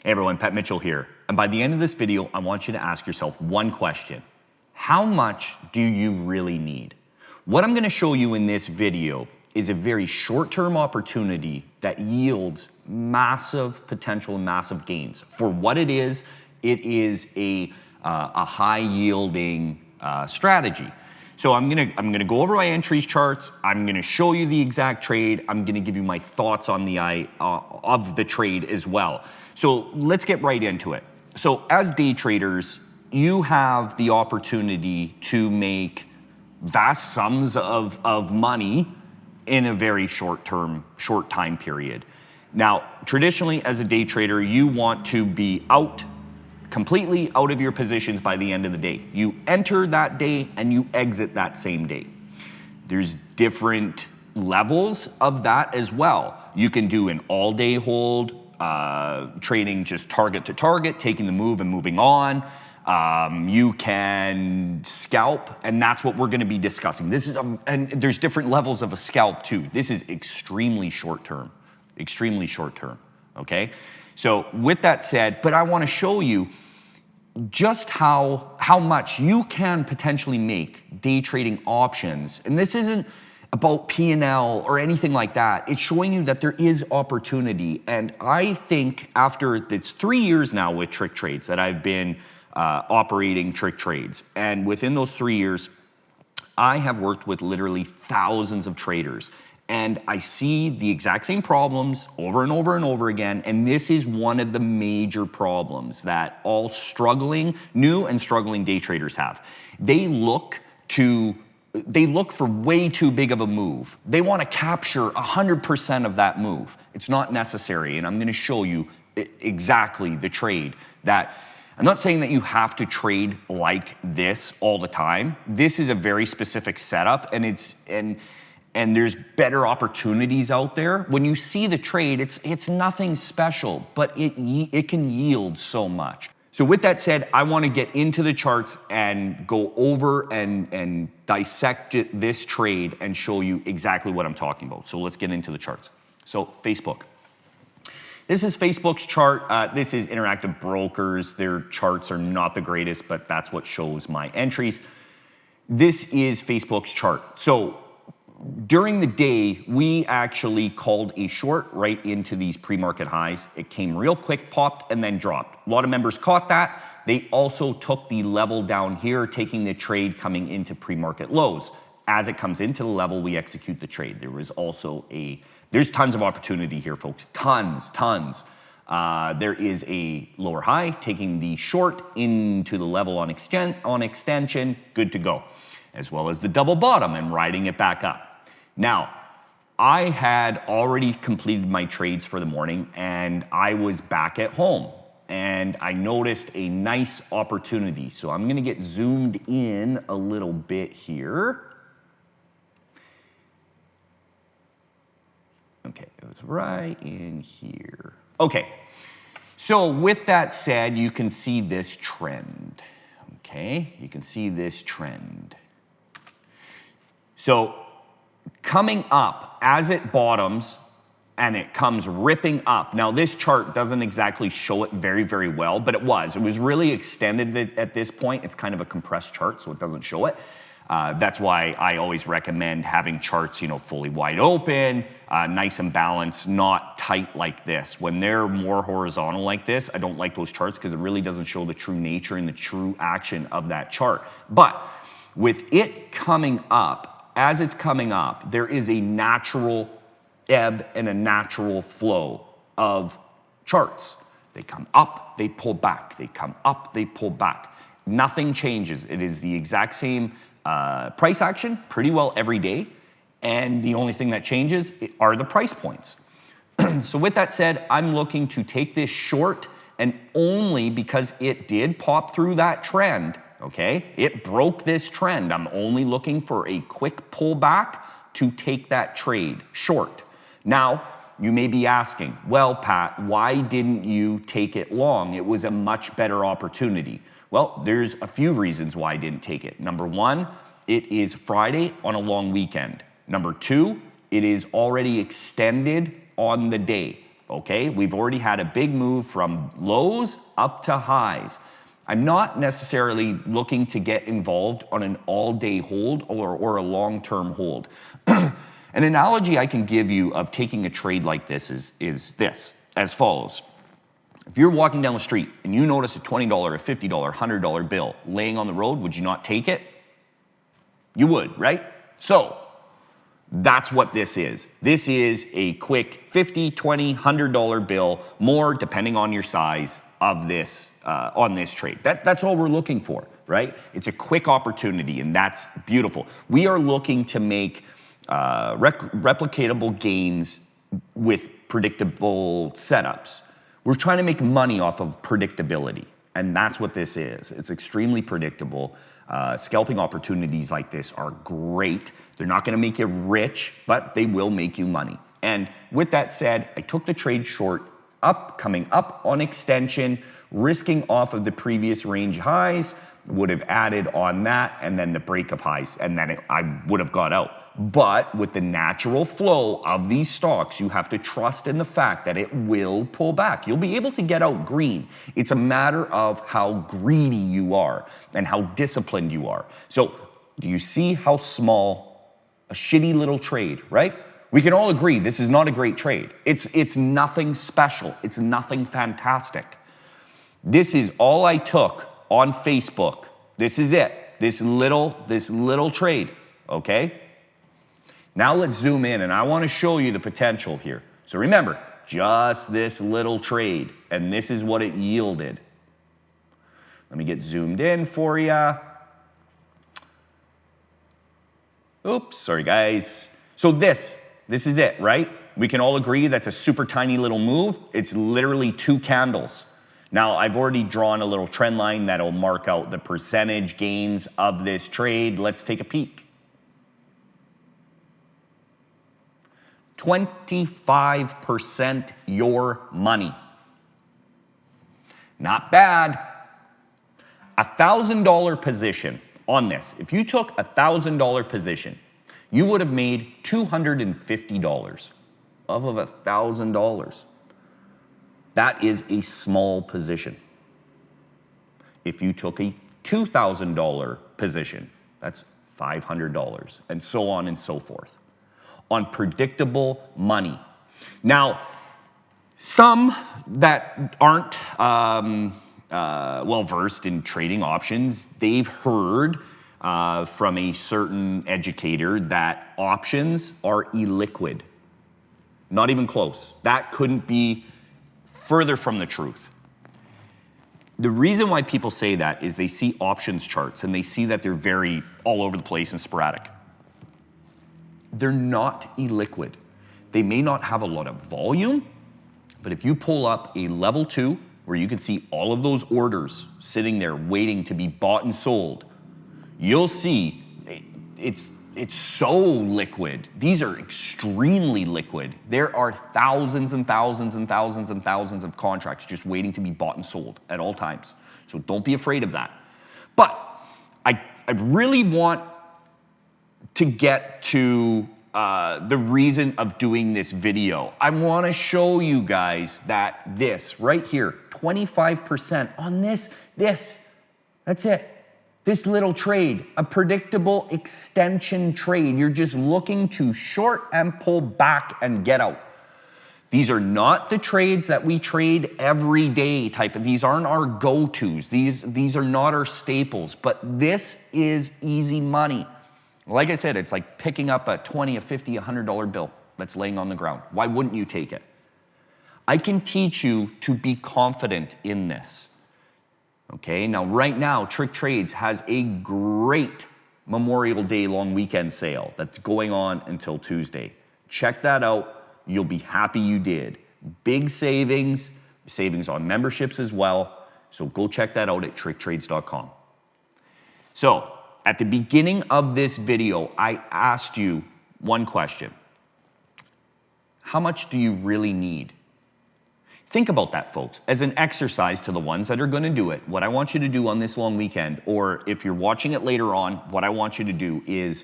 Hey everyone, Pat Mitchell here. And by the end of this video, I want you to ask yourself one question. How much do you really need? What I'm gonna show you in this video is a very short-term opportunity that yields massive potential and massive gains. For what it is a high-yielding strategy. So I'm gonna go over my entries charts. I'm gonna show you the exact trade. I'm gonna give you my thoughts on the trade as well. So let's get right into it. So as day traders, you have the opportunity to make vast sums of money in a very short time period. Now, traditionally as a day trader, you want to be completely out of your positions by the end of the day. You enter that day and you exit that same day. There's different levels of that as well. You can do an all-day hold, trading just target to target, taking the move and moving on. You can scalp, and that's what we're going to be discussing. And there's different levels of a scalp too. This is extremely short term, okay? So with that said, but I want to show you just how much you can potentially make day trading options. And this isn't about P&L or anything like that. It's showing you that there is opportunity. And I think it's 3 years now with TrickTrades that I've been operating TrickTrades. And within those 3 years, I have worked with literally thousands of traders. And I see the exact same problems over and over and over again. And this is one of the major problems that all new and struggling day traders have. They look for way too big of a move. They want to capture 100% of that move. It's not necessary. And I'm going to show you exactly the trade that I'm not saying that you have to trade like this all the time. This is a very specific setup, and there's better opportunities out there. When you see the trade, it's nothing special, but it can yield so much. So with that said, I want to get into the charts and go over and dissect this trade and show you exactly what I'm talking about. So let's get into the charts. So Facebook. This is Facebook's chart. This is Interactive Brokers. Their charts are not the greatest, but that's what shows my entries. This is Facebook's chart. So during the day, we actually called a short right into these pre-market highs. It came real quick, popped, and then dropped. A lot of members caught that. They also took the level down here, taking the trade coming into pre-market lows. As it comes into the level, we execute the trade. There's tons of opportunity here, folks. Tons. There is a lower high, taking the short into the level on extension, good to go. As well as the double bottom and riding it back up. Now, I had already completed my trades for the morning and I was back at home and I noticed a nice opportunity. So I'm gonna get zoomed in a little bit here. Okay, it was right in here. Okay, so with that said, you can see this trend. Okay, you can see this trend. So coming up as it bottoms and it comes ripping up. Now this chart doesn't exactly show it very, very well, but it was really extended at this point. It's kind of a compressed chart, so it doesn't show it. That's why I always recommend having charts, fully wide open, nice and balanced, not tight like this. When they're more horizontal like this, I don't like those charts because it really doesn't show the true nature and the true action of that chart. But with it coming up, as it's coming up, there is a natural ebb and a natural flow of charts. They come up, they pull back. They come up, they pull back. Nothing changes. It is the exact same price action pretty well every day. And the only thing that changes are the price points. So with that said, I'm looking to take this short, and only because it did pop through that trend. Okay, it broke this trend. I'm only looking for a quick pullback to take that trade short. Now, you may be asking, well, Pat, why didn't you take it long? It was a much better opportunity. Well, there's a few reasons why I didn't take it. Number one, it is Friday on a long weekend. Number two, it is already extended on the day. okay? We've already had a big move from lows up to highs. I'm not necessarily looking to get involved on an all-day hold or a long-term hold. An analogy I can give you of taking a trade like this is this, as follows. If you're walking down the street and you notice a $20, a $50, $100 bill laying on the road, would you not take it? You would, right? So that's what this is. This is a quick $50, $20, $100 bill, more depending on your size of this, on this trade. That's all we're looking for, right? It's a quick opportunity, and that's beautiful. We are looking to make replicatable gains with predictable setups. We're trying to make money off of predictability, and that's what this is. It's extremely predictable. Scalping opportunities like this are great. They're not gonna make you rich, but they will make you money. And with that said, I took the trade short, coming up on extension, risking off of the previous range highs, would have added on that, and then the break of highs, and then I would have got out. But with the natural flow of these stocks, you have to trust in the fact that it will pull back. You'll be able to get out green. It's a matter of how greedy you are and how disciplined you are. So do you see how small a shitty little trade, right? We can all agree this is not a great trade. It's nothing special. It's nothing fantastic. This is all I took on Facebook. This is it. This little trade, okay? Now let's zoom in, and I want to show you the potential here. So remember, just this little trade, and this is what it yielded. Let me get zoomed in for you. Oops, sorry guys. So this is it, right? We can all agree that's a super tiny little move. It's literally 2 candles. Now, I've already drawn a little trend line that'll mark out the percentage gains of this trade. Let's take a peek. 25% your money. Not bad. $1,000 position on this. If you took $1,000 position, you would have made $250 off of $1,000. That is a small position. If you took a $2,000 position, that's $500, and so on and so forth. On predictable money. Now, some that aren't well-versed in trading options, they've heard from a certain educator that options are illiquid. Not even close. That couldn't be further from the truth. The reason why people say that is they see options charts and they see that they're very all over the place and sporadic. They're not illiquid. They may not have a lot of volume, but if you pull up a level 2 where you can see all of those orders sitting there waiting to be bought and sold, you'll see it's so liquid. These are extremely liquid. There are thousands and thousands and thousands and thousands of contracts just waiting to be bought and sold at all times. So don't be afraid of that. But I really want to get to the reason of doing this video. I want to show you guys that this right here, 25% on this, that's it. This little trade, a predictable extension trade. You're just looking to short and pull back and get out. These are not the trades that we trade every day type of, these aren't our go-tos. These are not our staples, but this is easy money. Like I said, it's like picking up a $20, a $50, a $100 bill that's laying on the ground. Why wouldn't you take it? I can teach you to be confident in this. Okay, now right now, TrickTrades has a great Memorial Day long weekend sale that's going on until Tuesday. Check that out. You'll be happy you did. Big savings on memberships as well. So go check that out at TrickTrades.com. So at the beginning of this video, I asked you one question. How much do you really need? Think about that, folks, as an exercise to the ones that are going to do it. What I want you to do on this long weekend, or if you're watching it later on, what I want you to do is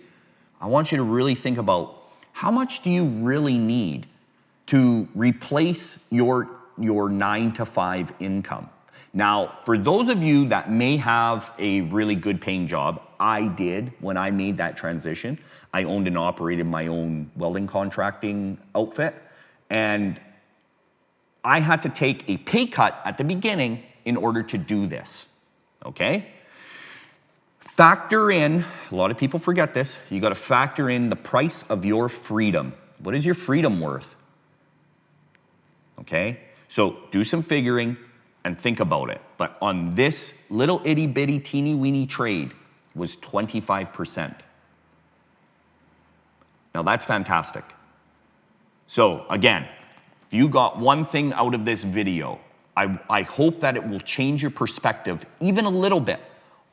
I want you to really think about how much do you really need to replace your 9 to 5 income. Now, for those of you that may have a really good paying job, I did when I made that transition. I owned and operated my own welding contracting outfit, and I had to take a pay cut at the beginning in order to do this, okay? Factor in, a lot of people forget this, you gotta factor in the price of your freedom. What is your freedom worth? Okay, so do some figuring and think about it. But on this little itty bitty teeny weeny trade was 25%. Now that's fantastic. So again, if you got one thing out of this video, I hope that it will change your perspective even a little bit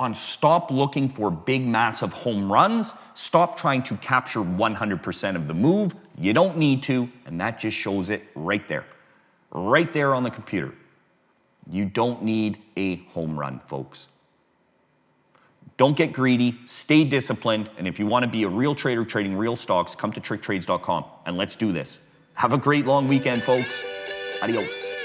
on stop looking for big, massive home runs. Stop trying to capture 100% of the move. You don't need to, and that just shows it right there. Right there on the computer. You don't need a home run, folks. Don't get greedy, stay disciplined, and if you want to be a real trader trading real stocks, come to TrickTrades.com and let's do this. Have a great long weekend, folks. Adios.